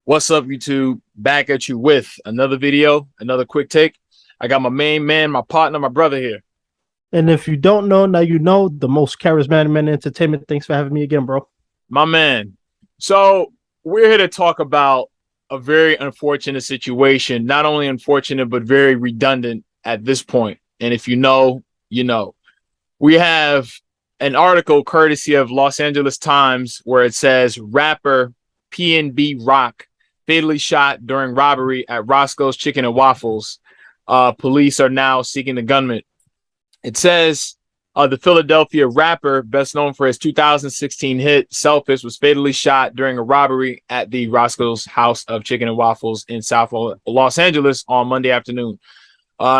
What's up, YouTube? Back at you with another video, another quick take. I got my main man, my partner, my brother here. And if you don't know, now you know, the most charismatic man in entertainment. Thanks for having me again, bro. My man. So we're here to talk about a very unfortunate situation. Not only unfortunate, but very redundant at this point. And if you know, you know. We have an article courtesy of Los Angeles Times where it says rapper PnB Rock fatally shot during robbery at Roscoe's Chicken and Waffles. Police are now seeking the gunman. It says the Philadelphia rapper, best known for his 2016 hit Selfish, was fatally shot during a robbery at the Roscoe's House of Chicken and Waffles in South Los Angeles on Monday afternoon.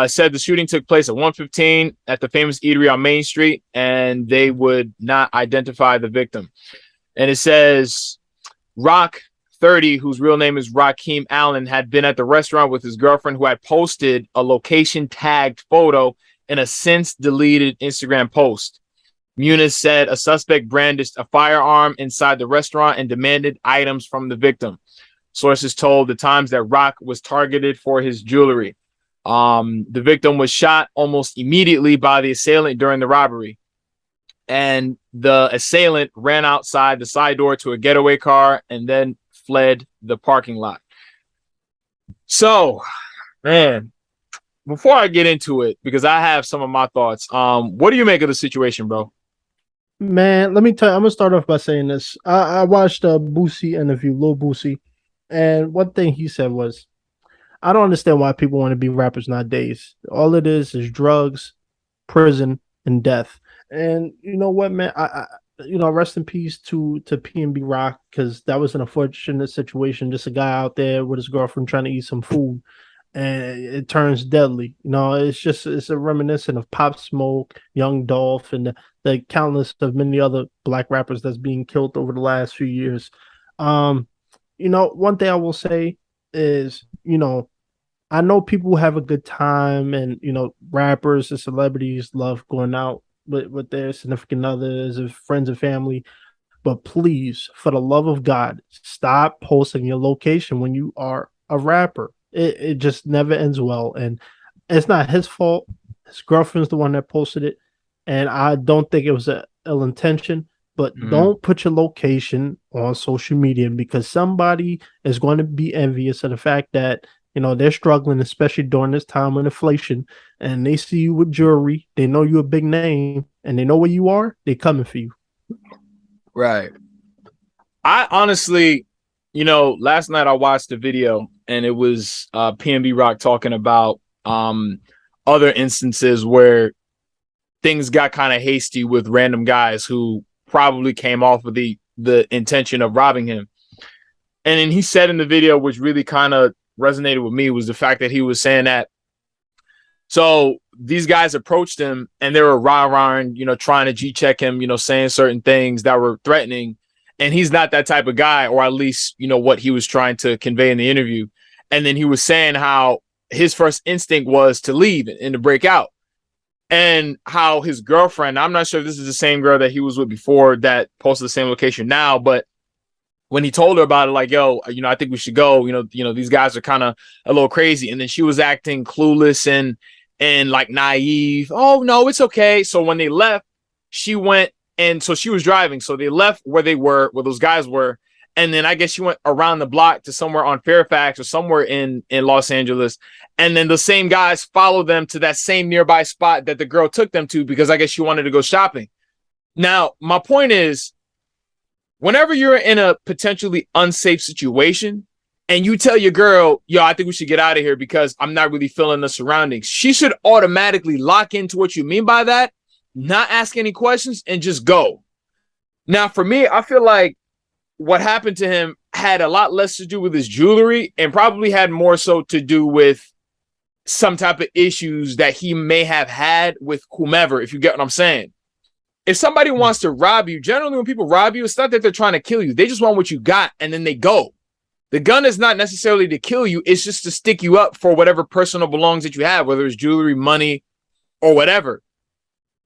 Said the shooting took place at 1:15 at the famous eatery on Main Street, and they would not identify the victim. And it says Rock 30, whose real name is Raheem Allen, had been at the restaurant with his girlfriend, who had posted a location tagged photo in a since deleted Instagram post. Muniz said a suspect brandished a firearm inside the restaurant and demanded items from the victim. Sources told the Times that Rock was targeted for his jewelry. The victim was shot almost immediately by the assailant during the robbery, and the assailant ran outside the side door to a getaway car and then fled the parking lot. So, man, before I get into it, because I have some of my thoughts, what do you make of the situation, bro? Man, let me tell you, I'm gonna start off by saying this. I watched a Boosie interview, Lil Boosie, and one thing he said was, I don't understand why people want to be rappers nowadays. All it is drugs, prison, and death. And you know what, man? Rest in peace to PnB Rock, because that was an unfortunate situation. Just a guy out there with his girlfriend trying to eat some food, and it turns deadly. It's a reminiscent of Pop Smoke, Young Dolph, and the countless of many other black rappers that's being killed over the last few years. One thing I will say is, I know people have a good time, and rappers and celebrities love going out with their significant others and friends and family. But please, for the love of God, stop posting your location when you are a rapper. It just never ends well. And it's not his fault. His girlfriend's the one that posted it. And I don't think it was an ill intention. But don't put your location on social media, because somebody is going to be envious of the fact that, they're struggling, especially during this time with inflation, and they see you with jewelry. They know you're a big name, and they know where you are. They're coming for you. Right. I honestly, last night I watched a video, and it was PnB Rock talking about other instances where things got kind of hasty with random guys who probably came off with the intention of robbing him. And then he said in the video, which really kind of resonated with me, was the fact that he was saying that, so these guys approached him and they were rah-rahing, trying to G-check him, saying certain things that were threatening. And he's not that type of guy, or at least, what he was trying to convey in the interview. And then he was saying how his first instinct was to leave and to break out. And how his girlfriend, I'm not sure if this is the same girl that he was with before that posted the same location now, but when he told her about it, like, yo, I think we should go, these guys are kind of a little crazy. And then she was acting clueless and like naive. Oh, no, it's okay. So when they left, she went, and so she was driving. So they left where those guys were. And then I guess she went around the block to somewhere on Fairfax or somewhere in Los Angeles. And then the same guys followed them to that same nearby spot that the girl took them to, because I guess she wanted to go shopping. Now, my point is, whenever you're in a potentially unsafe situation and you tell your girl, yo, I think we should get out of here because I'm not really feeling the surroundings, she should automatically lock into what you mean by that, not ask any questions, and just go. Now, for me, I feel like what happened to him had a lot less to do with his jewelry and probably had more so to do with some type of issues that he may have had with whomever, if you get what I'm saying. If somebody wants to rob you, generally when people rob you, it's not that they're trying to kill you. They just want what you got, and then they go. The gun is not necessarily to kill you. It's just to stick you up for whatever personal belongings that you have, whether it's jewelry, money, or whatever.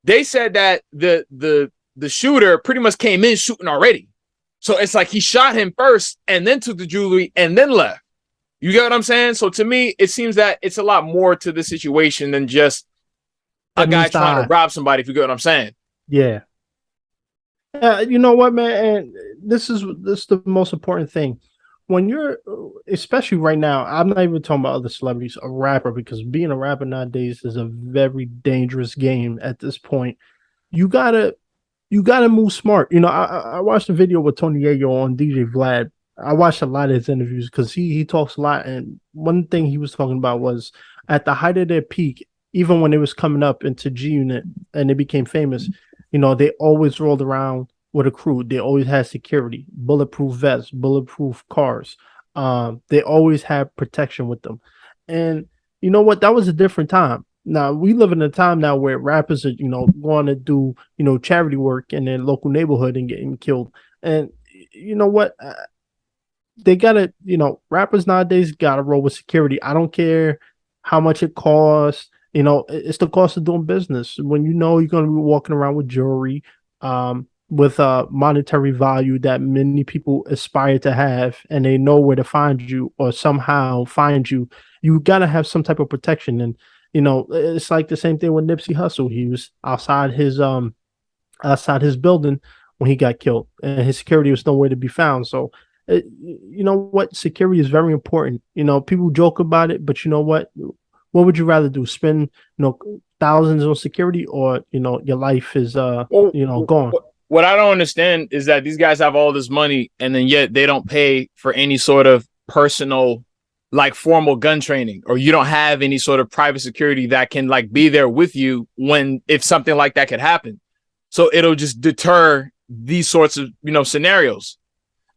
They said that the shooter pretty much came in shooting already. So it's like he shot him first and then took the jewelry and then left. You get what I'm saying? So to me, it seems that it's a lot more to the situation than just a guy trying to rob somebody, if you get what I'm saying. Yeah. You know what, man? And this is the most important thing. When you're, especially right now, I'm not even talking about other celebrities, a rapper, because being a rapper nowadays is a very dangerous game at this point. You gotta move smart. You know, I watched a video with Tony Yayo on DJ Vlad. I watched a lot of his interviews because he talks a lot, and one thing he was talking about was at the height of their peak, even when they was coming up into G Unit and they became famous, you know, they always rolled around with a crew. They always had security, bulletproof vests, bulletproof cars. They always had protection with them. And you know what? That was a different time. Now we live in a time now where rappers are, you know, going to do, you know, charity work in their local neighborhood and getting killed. And you know what? They gotta, you know, rappers nowadays gotta roll with security. I don't care how much it costs. You know, it's the cost of doing business. When you know you're gonna be walking around with jewelry, with a monetary value that many people aspire to have, and they know where to find you or somehow find you, you gotta have some type of protection. And you know, it's like the same thing with Nipsey Hussle. He was outside his building when he got killed, and his security was nowhere to be found. So you know what? Security is very important. You know, people joke about it, but you know what? What would you rather do? Spend, you know, thousands on security, or you know, your life is you know, gone. What I don't understand is that these guys have all this money and then yet they don't pay for any sort of personal, like formal gun training, or you don't have any sort of private security that can like be there with you when if something like that could happen. So it'll just deter these sorts of, you know, scenarios.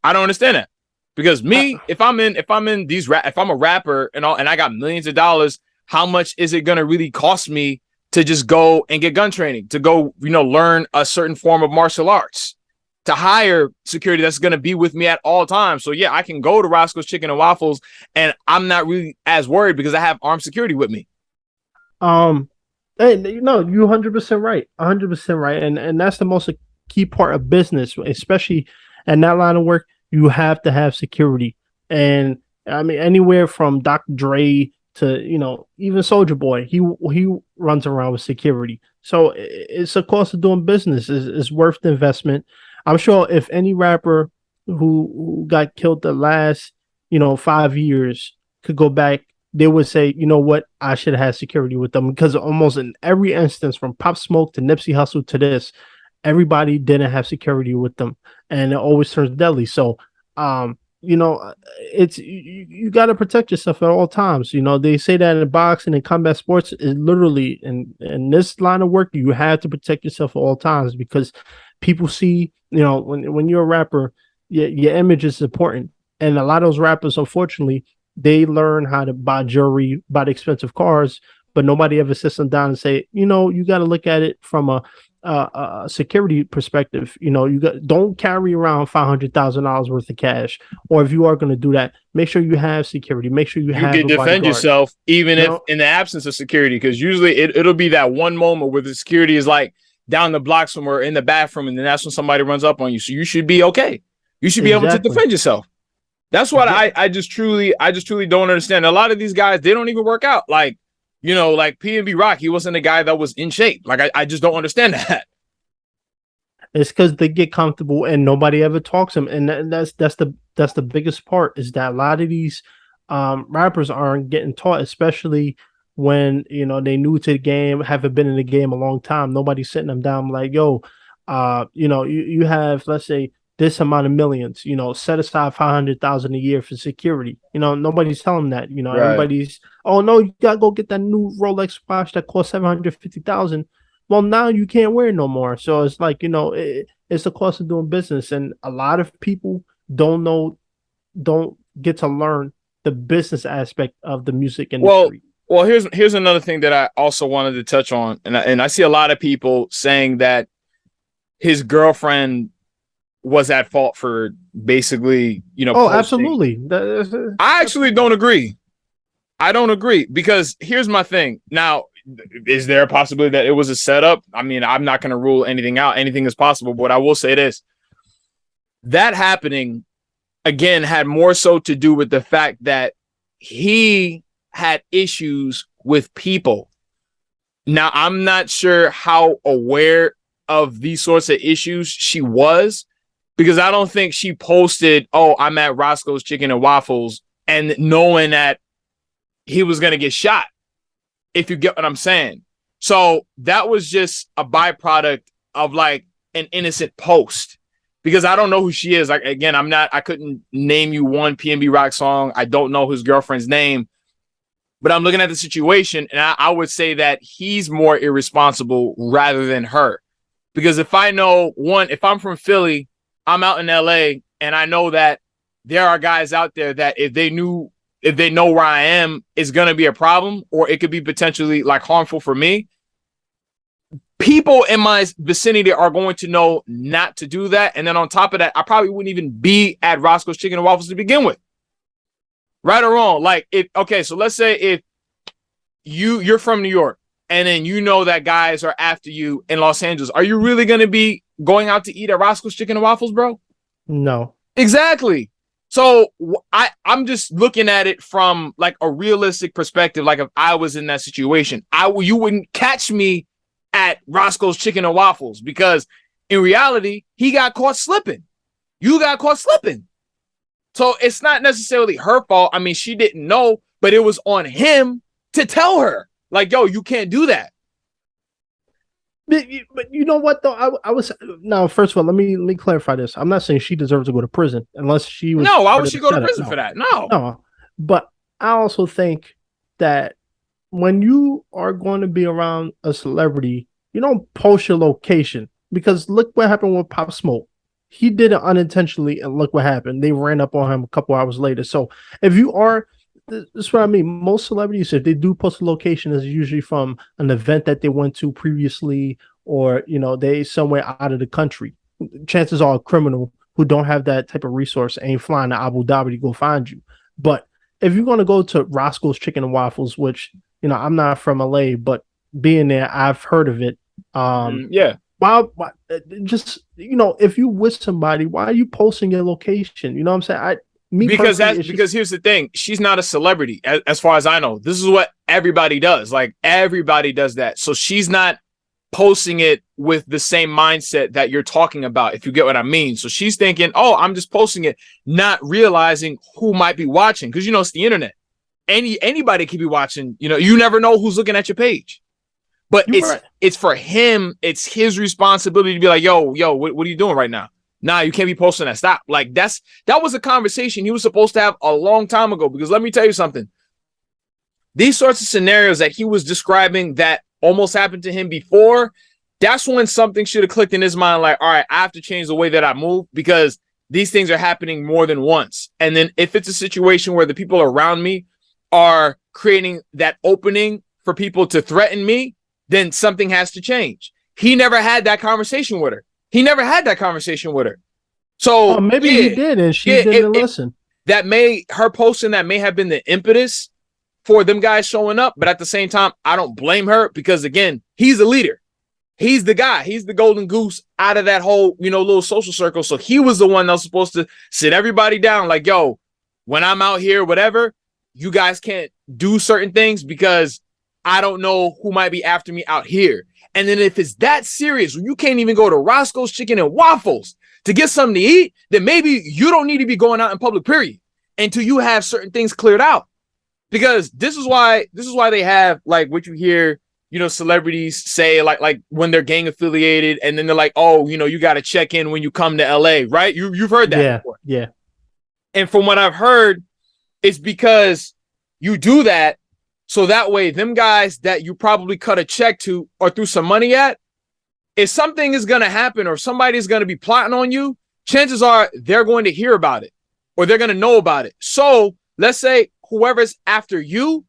I don't understand that, because me, if I'm a rapper and all, and I got millions of dollars, how much is it going to really cost me to just go and get gun training, to go, you know, learn a certain form of martial arts, to hire security that's going to be with me at all times? So yeah, I can go to Roscoe's Chicken and Waffles and I'm not really as worried because I have armed security with me. Hey, you know, you 100% right, 100% right, and that's the most key part of business, especially in that line of work. You have to have security, and I mean anywhere from Dr. Dre to, you know, even Soulja Boy, he runs around with security. So it's a cost of doing business. Is worth the investment. I'm sure if any rapper who got killed the last, you know, 5 years could go back, they would say, you know what, I should have had security with them, because almost in every instance, from Pop Smoke to Nipsey Hussle to this, everybody didn't have security with them, and it always turns deadly. So, you know, it's you got to protect yourself at all times. You know, they say that in boxing and combat sports, is literally in this line of work, you have to protect yourself at all times, because people see, you know, when you're a rapper, your image is important, and a lot of those rappers, unfortunately, they learn how to buy jewelry, buy the expensive cars, but nobody ever sits them down and say, you know, you got to look at it from a security perspective. You know, don't carry around $500,000 worth of cash, or if you are going to do that, make sure you have security. Make sure you can defend yourself, even if in the absence of security, because usually it'll be that one moment where the security is like down the block somewhere in the bathroom, and then that's when somebody runs up on you. So you should be okay. You should be able to defend yourself. That's what I just truly don't understand. A lot of these guys, they don't even work out. Like, you know, like PnB Rock, he wasn't a guy that was in shape. Like, I just don't understand that. It's because they get comfortable and nobody ever talks them, and that's the biggest part, is that a lot of these rappers aren't getting taught, especially when, you know, they new to the game, haven't been in the game a long time. Nobody's sitting them down like, yo, you know, you have, let's say, this amount of millions, you know, set aside 500,000 a year for security. You know, nobody's telling that. You know, everybody's, oh no, you gotta go get that new Rolex watch that costs 750,000. Well, now you can't wear it no more. So it's like, you know, it's the cost of doing business, and a lot of people don't get to learn the business aspect of the music industry. Well, here's another thing that I also wanted to touch on, and I see a lot of people saying that his girlfriend was at fault for basically, you know. Oh, absolutely. I actually don't agree. I don't agree, because here's my thing. Now, is there a possibility that it was a setup? I mean, I'm not going to rule anything out. Anything is possible, but I will say this. that happening again had more so to do with the fact that he had issues with people. Now, I'm not sure how aware of these sorts of issues she was, because I don't think she posted, oh, I'm at Roscoe's Chicken and Waffles, and knowing that he was going to get shot, if you get what I'm saying. So that was just a byproduct of like an innocent post, because I don't know who she is. Like, again, I couldn't name you one PnB Rock song. I don't know his girlfriend's name, but I'm looking at the situation, and I would say that he's more irresponsible rather than her. Because if I know, one, if I'm from Philly, I'm out in LA, and I know that there are guys out there that if they know where I am, it's going to be a problem, or it could be potentially like harmful for me. People in my vicinity are going to know not to do that. And then on top of that, I probably wouldn't even be at Roscoe's Chicken and Waffles to begin with. Right or wrong. Like, so let's say if you're from New York, and then you know that guys are after you in Los Angeles, are you really going to be going out to eat at Roscoe's Chicken and Waffles, bro? No. Exactly. So I'm just looking at it from like a realistic perspective. Like, if I was in that situation, you wouldn't catch me at Roscoe's Chicken and Waffles, because in reality, he got caught slipping. You got caught slipping. So it's not necessarily her fault. I mean, she didn't know, but it was on him to tell her, like, yo, you can't do that. But you know what, though? I was, now, first of all, let me clarify this. I'm not saying she deserves to go to prison unless she was. No, why would she go to prison for that? No. But I also think that when you are going to be around a celebrity, you don't post your location, because look what happened with Pop Smoke. He did it unintentionally, and look what happened. They ran up on him a couple hours later. So if you are, that's what I mean. Most celebrities, if they do post a location, is usually from an event that they went to previously, or they somewhere out of the country. Chances are a criminal who don't have that type of resource ain't flying to Abu Dhabi to go find you. But if you're going to go to Roscoe's Chicken and Waffles, which I'm not from LA, but being there, I've heard of it. Yeah. Why just if you with somebody, why are you posting your location? You know what I'm saying? Because here's the thing, she's not a celebrity as far as I know. This is what everybody does. Like, everybody does that. So she's not posting it with the same mindset that you're talking about, if you get what I mean. So she's thinking, oh, I'm just posting it, not realizing who might be watching, because it's the internet. Anybody could be watching. You never know who's looking at your page. But it's for him, it's his responsibility to be like, yo, what are you doing right now? Nah, you can't be posting that. Stop. Like, that was a conversation he was supposed to have a long time ago. Because let me tell you something. These sorts of scenarios that he was describing that almost happened to him before, that's when something should have clicked in his mind. Like, all right, I have to change the way that I move, because these things are happening more than once. And then if it's a situation where the people around me are creating that opening for people to threaten me, then something has to change. He never had that conversation with her. So maybe he did, and she didn't listen. Her posting that may have been the impetus for them guys showing up. But at the same time, I don't blame her, because again, he's the leader. He's the guy. He's the golden goose out of that whole, little social circle. So he was the one that was supposed to sit everybody down. Like, yo, when I'm out here, whatever, you guys can't do certain things, because I don't know who might be after me out here. And then if it's that serious, you can't even go to Roscoe's Chicken and Waffles to get something to eat, then maybe you don't need to be going out in public, period, until you have certain things cleared out. Because this is why they have, like, what you hear, celebrities say, like when they're gang affiliated, and then they're like, oh, you got to check in when you come to LA, right? You've heard that before. Yeah. And from what I've heard, it's because you do that, so that way, them guys that you probably cut a check to or threw some money at, if something is going to happen or somebody's going to be plotting on you, chances are they're going to hear about it or they're going to know about it. So let's say whoever's after you,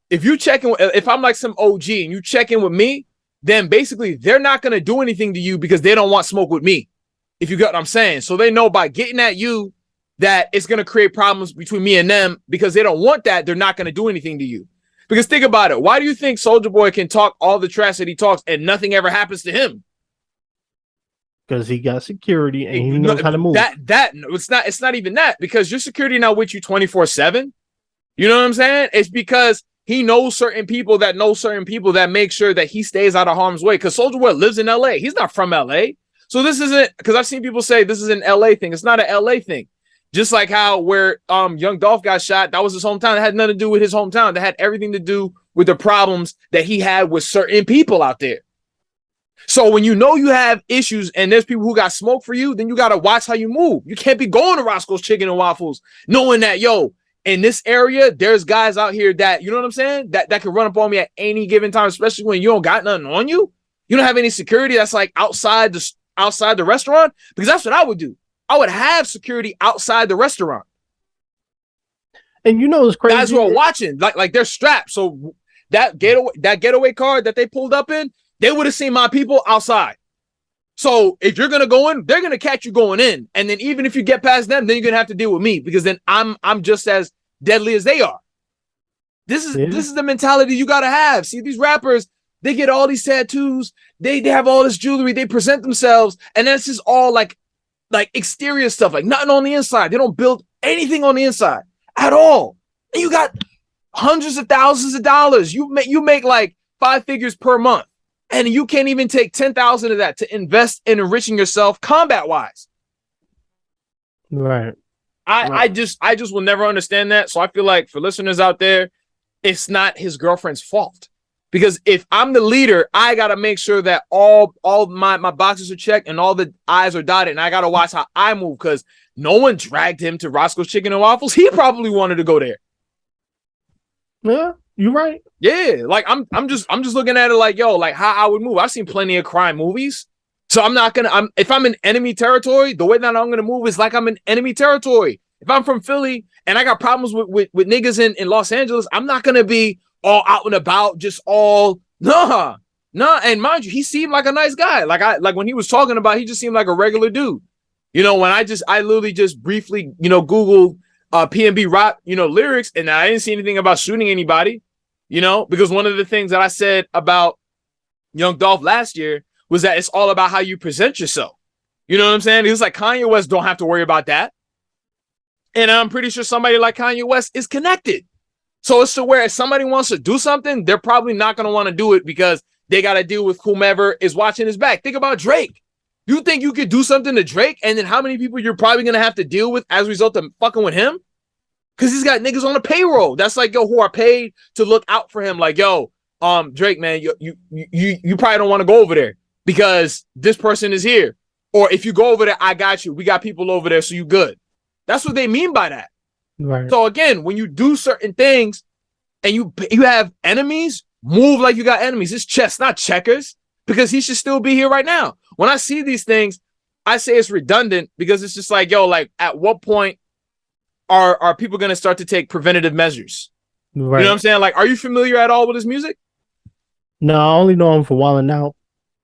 if I'm like some OG and you check in with me, then basically they're not going to do anything to you because they don't want smoke with me, if you get what I'm saying. So they know by getting at you that it's going to create problems between me and them, because they don't want that. They're not going to do anything to you. Because think about it. Why do you think Soulja Boy can talk all the trash that he talks and nothing ever happens to him? because he got security and he knows how to move. It's not even that, because your security not with you 24/7. You know what I'm saying? It's because he knows certain people that know certain people that make sure that he stays out of harm's way. Because Soulja Boy lives in LA. He's not from LA. So this isn't, because I've seen people say this is an LA thing. It's not an LA thing. Just like how where Young Dolph got shot, that was his hometown. It had nothing to do with his hometown. That had everything to do with the problems that he had with certain people out there. So when you know you have issues and there's people who got smoke for you, then you got to watch how you move. You can't be going to Roscoe's Chicken and Waffles knowing that, yo, in this area, there's guys out here that, you know what I'm saying, that can run up on me at any given time, especially when you don't got nothing on you. You don't have any security that's like outside the restaurant, because that's what I would do. I would have security outside the restaurant. And you know it's crazy. Guys who are watching, like they're strapped. So that getaway car that they pulled up in, they would have seen my people outside. So if you're gonna go in, they're gonna catch you going in. And then even if you get past them, then you're gonna have to deal with me, because then I'm just as deadly as they are. This is the mentality you gotta have. See, these rappers, they get all these tattoos, they have all this jewelry, they present themselves, and that's just all like exterior stuff, like nothing on the inside. They don't build anything on the inside at all. And you got hundreds of thousands of dollars. You make like 5 figures per month. And you can't even take 10,000 of that to invest in enriching yourself combat wise. Right. I just will never understand that. So I feel like for listeners out there, it's not his girlfriend's fault. Because if I'm the leader, I got to make sure that all my boxes are checked and all the I's are dotted. And I got to watch how I move, because no one dragged him to Roscoe's Chicken and Waffles. He probably wanted to go there. Yeah. You're right. Yeah, like I'm just looking at it like, yo, like how I would move. I've seen plenty of crime movies, so if I'm in enemy territory, the way that I'm gonna move is like I'm in enemy territory. If I'm from Philly and I got problems with niggas in Los Angeles, I'm not gonna be all out and about, just all nah. And mind you, he seemed like a nice guy. Like when he was talking about, he just seemed like a regular dude. You know, when I literally just briefly, Googled PnB Rock, lyrics, and I didn't see anything about shooting anybody. Because one of the things that I said about Young Dolph last year was that it's all about how you present yourself. You know what I'm saying? He was like, Kanye West don't have to worry about that. And I'm pretty sure somebody like Kanye West is connected. So it's to where if somebody wants to do something, they're probably not going to want to do it because they got to deal with whomever is watching his back. Think about Drake. You think you could do something to Drake, and then how many people you're probably going to have to deal with as a result of fucking with him? Because he's got niggas on the payroll. That's like, yo, who are paid to look out for him. Like, yo, Drake, man, you probably don't want to go over there because this person is here. Or if you go over there, I got you. We got people over there, so you good. That's what they mean by that. Right. So again, when you do certain things and you have enemies, move like you got enemies. It's chess, not checkers, because he should still be here right now. When I see these things, I say it's redundant because it's just like, yo, like at what point are people going to start to take preventative measures? Right. You know what I'm saying? Like, are you familiar at all with his music? No, I only know him for Wildin' Out.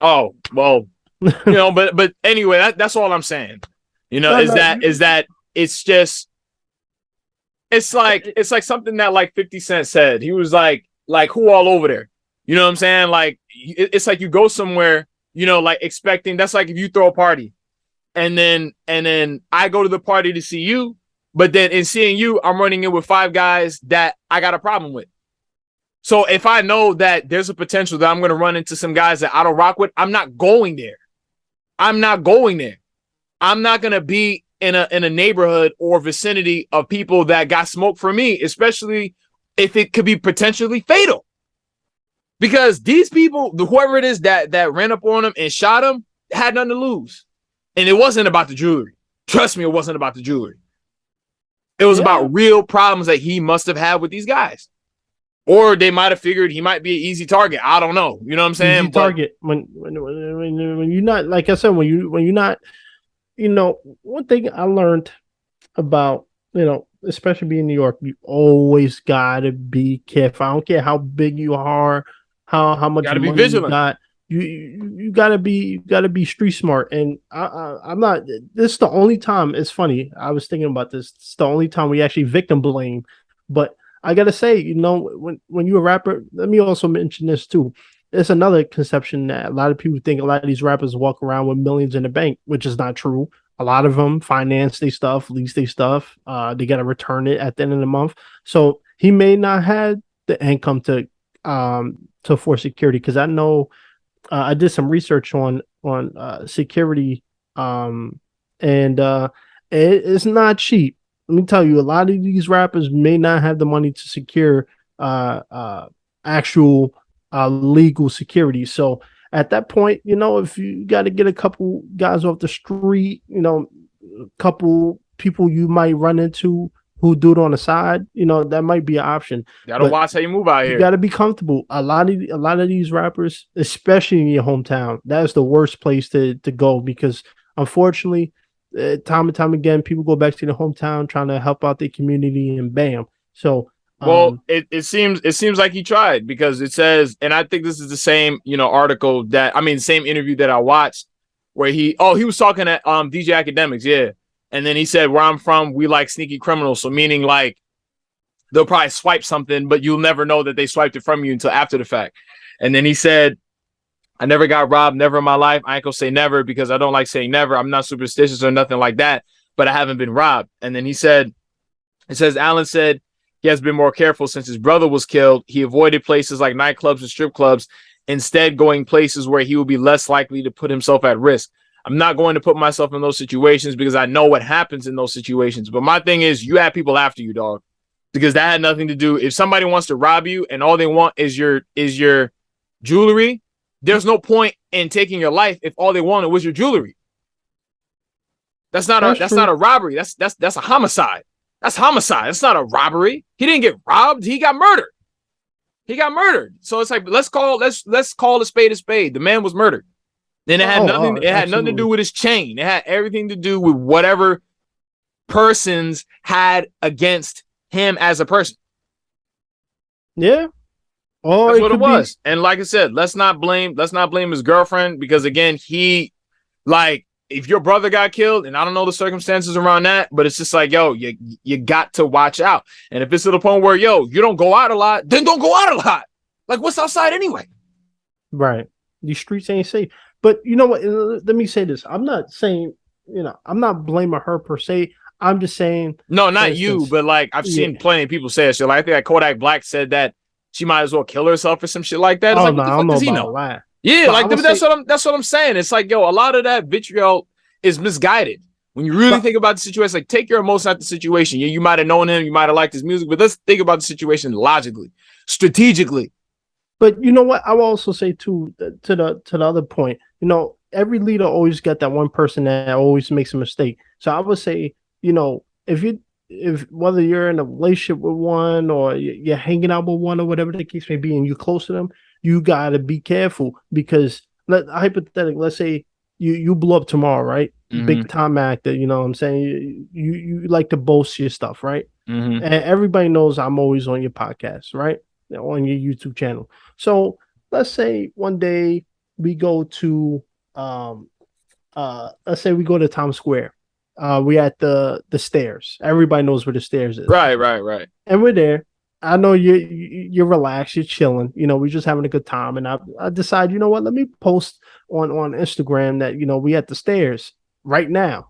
Oh, well, but anyway, that's all I'm saying. Is that it's just, it's like something that like 50 Cent said. He was like who all over there? You know what I'm saying? Like, it's like you go somewhere, like expecting, that's like if you throw a party and then I go to the party to see you. But then in seeing you, I'm running in with 5 guys that I got a problem with. So if I know that there's a potential that I'm going to run into some guys that I don't rock with, I'm not going there. I'm not going to be in a neighborhood or vicinity of people that got smoke for me, especially if it could be potentially fatal. Because these people, whoever it is that ran up on him and shot him, had nothing to lose. And it wasn't about the jewelry. Trust me, it wasn't about the jewelry. It was about real problems that he must have had with these guys. Or they might have figured he might be an easy target. I don't know. You know what I'm saying? Easy target. When you're not, like I said, when you're not, one thing I learned about, especially being in New York, you always gotta be careful. I don't care how big you are, how much gotta money be vigilant. You got. You gotta be street smart, and I'm not. This is the only time. It's funny. I was thinking about this. It's the only time we actually victim blame. But I gotta say, when you're a rapper, let me also mention this too. it's another conception that a lot of people think a lot of these rappers walk around with millions in the bank, which is not true. A lot of them finance their stuff, lease their stuff. They got to return it at the end of the month. So he may not have the income to afford security, because I know I did some research on security, and it's not cheap. Let me tell you, a lot of these rappers may not have the money to secure actual legal security. So at that point, if you got to get a couple guys off the street, a couple people you might run into who do it on the side, that might be an option. Gotta watch how you move out here. You got to be comfortable. A lot of these rappers, especially in your hometown, that is the worst place to go, because unfortunately, time and time again, people go back to their hometown trying to help out their community, and bam. So, well, it seems like he tried, because it says, and I think this is the same, article same interview that I watched, where he was talking at DJ Akademiks, yeah, and then he said, where I'm from, we like sneaky criminals, so meaning like they'll probably swipe something, but you'll never know that they swiped it from you until after the fact. And then he said, I never got robbed, never in my life. I ain't gonna say never, because I don't like saying never. I'm not superstitious or nothing like that, but I haven't been robbed. And then he said, it says, Allen said he has been more careful since his brother was killed. He avoided places like nightclubs and strip clubs, instead going places where he will be less likely to put himself at risk. I'm not going to put myself in those situations because I know what happens in those situations. But my thing is, you have people after you, dog, because that had nothing to do. If somebody wants to rob you and all they want is your jewelry, there's no point in taking your life if all they wanted was your jewelry. That's not a robbery. That's a homicide. That's homicide. That's not a robbery. He didn't get robbed. He got murdered. So it's like, let's call a spade a spade. The man was murdered. Then it had nothing. It had nothing to do with his chain. It had everything to do with whatever persons had against him as a person. Yeah. Oh, that's what it was. And like I said, let's not blame his girlfriend, because again, if your brother got killed, and I don't know the circumstances around that, but it's just like, yo, you got to watch out. And if it's to the point where, yo, you don't go out a lot, then don't go out a lot. Like, what's outside anyway? Right. These streets ain't safe. But you know what? Let me say this. I'm not saying, I'm not blaming her per se. I'm just saying. No, not you, but like I've seen plenty of people say it. So like, I think like Kodak Black said that she might as well kill herself or some shit like that. It's like, what the fuck does he know? Yeah, like that's what I'm saying. It's like, yo, a lot of that vitriol is misguided. When you really think about the situation, like, take your emotion out the situation. Yeah, you might have known him, you might have liked his music, but let's think about the situation logically, strategically. But you know what? I will also say too, to the other point, every leader always got that one person that always makes a mistake. So I would say, if whether you're in a relationship with one, or you're hanging out with one, or whatever the case may be, and you're close to them, you gotta be careful, because hypothetically, let's say you blow up tomorrow, right? Mm-hmm. Big time actor, you know what I'm saying? You like to boast your stuff, right? Mm-hmm. And everybody knows I'm always on your podcast, right? On your YouTube channel. So let's say one day we go to let's say we go to Times Square. We at the stairs. Everybody knows where the stairs is. Right. And we're there. I know you're relaxed, you're chilling. We're just having a good time. And I decide, you know what? Let me post on Instagram that we at the stairs right now.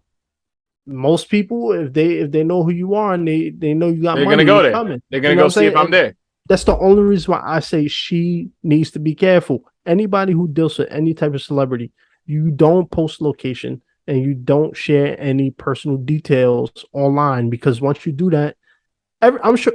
Most people, if they know who you are and they know you got they're money, gonna go there. Coming. They're gonna go see if I'm there. That's the only reason why I say she needs to be careful. Anybody who deals with any type of celebrity, you don't post location and you don't share any personal details online, because once you do that, I'm sure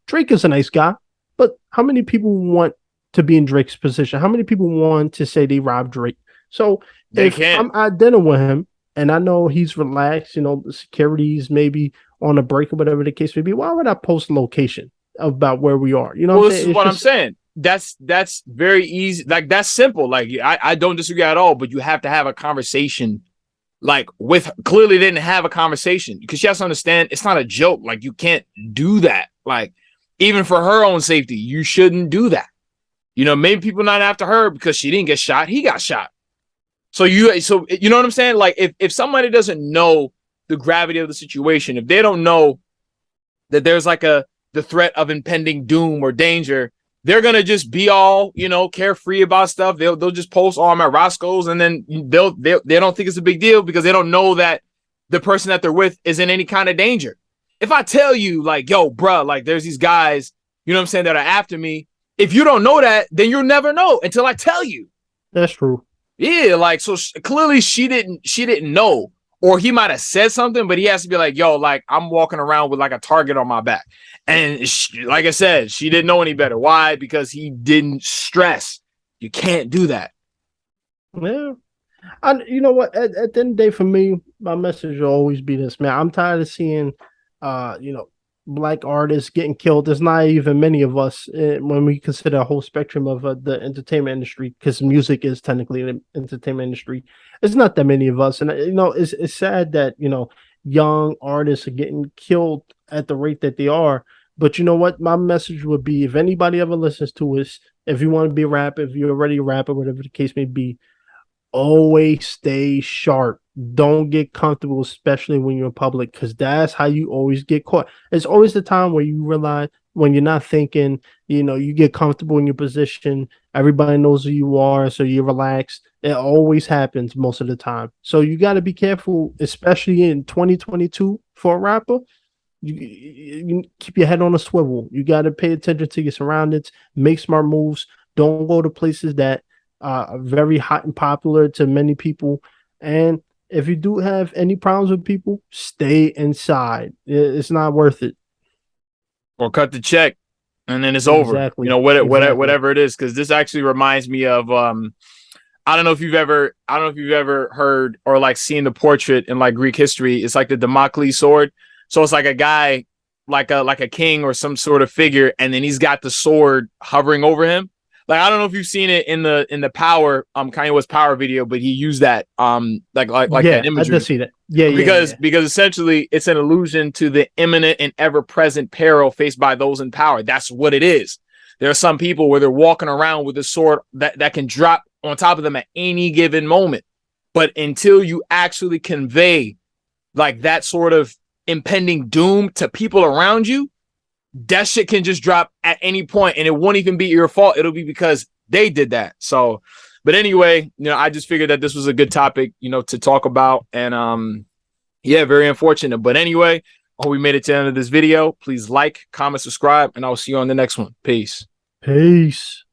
Drake is a nice guy, but how many people want to be in Drake's position? How many people want to say they robbed Drake? So if I'm at dinner with him and I know he's relaxed, the security's maybe on a break or whatever the case may be, why would I post location about where we are? This is what I'm saying. That's very easy. Like, that's simple. Like, I don't disagree at all, but you have to have a conversation. Like, clearly didn't have a conversation, because she has to understand it's not a joke. Like, you can't do that. Like, even for her own safety, you shouldn't do that. Maybe people not after her because she didn't get shot. He got shot. So you know what I'm saying? Like, if somebody doesn't know the gravity of the situation, if they don't know that there's like the threat of impending doom or danger, they're gonna just be all, you know, carefree about stuff. They'll just post, oh, I'm at Roscoe's, and then they don't think it's a big deal because they don't know that the person that they're with is in any kind of danger. If I tell you, like, yo, bruh, like, there's these guys, you know what I'm saying, that are after me. If you don't know that, then you'll never know until I tell you. That's true. Yeah, like, so clearly she didn't know, or he might have said something, but he has to be like, yo, like, I'm walking around with like a target on my back. And she, like I said, she didn't know any better. Why? Because he didn't stress. You can't do that. Yeah. You know what? At the end of the day, for me, my message will always be this, man. I'm tired of seeing, you know, black artists getting killed. There's not even many of us when we consider a whole spectrum of the entertainment industry, because music is technically an entertainment industry. It's not that many of us, and you know, it's sad that, you know, young artists are getting killed at the rate that they are. But you know what? My message would be, if anybody ever listens to us, if you want to be a rapper, if you're already a rapper, whatever the case may be, always stay sharp. Don't get comfortable, especially when you're in public, because that's how you always get caught. It's always the time where you realize, when you're not thinking, you know, you get comfortable in your position. Everybody knows who you are, so you relax. It always happens most of the time. So you got to be careful, especially in 2022 for a rapper. You keep your head on a swivel. You got to pay attention to your surroundings, make smart moves. Don't go to places that are very hot and popular to many people. And if you do have any problems with people, stay inside. It's not worth it. Or cut the check and then it's over. Exactly. You know, whatever it is. Because this actually reminds me of I don't know if you've ever heard or like seen the portrait in like Greek history. It's like the Damocles sword. So it's like a guy, like a king or some sort of figure, and then he's got the sword hovering over him. Like, I don't know if you've seen it in the Power, Kanye West Power video, but he used that like yeah, that imagery. I did see that. Yeah, Because essentially it's an allusion to the imminent and ever-present peril faced by those in power. That's what it is. There are some people where they're walking around with a sword that can drop on top of them at any given moment. But until you actually convey like that sort of impending doom to people around you, that shit can just drop at any point, and it won't even be your fault. It'll be because they did that. So, but anyway, you know, I just figured that this was a good topic, you know, to talk about. And yeah, very unfortunate. But anyway, I hope we made it to the end of this video. Please like, comment, subscribe, and I'll see you on the next one. Peace. Peace.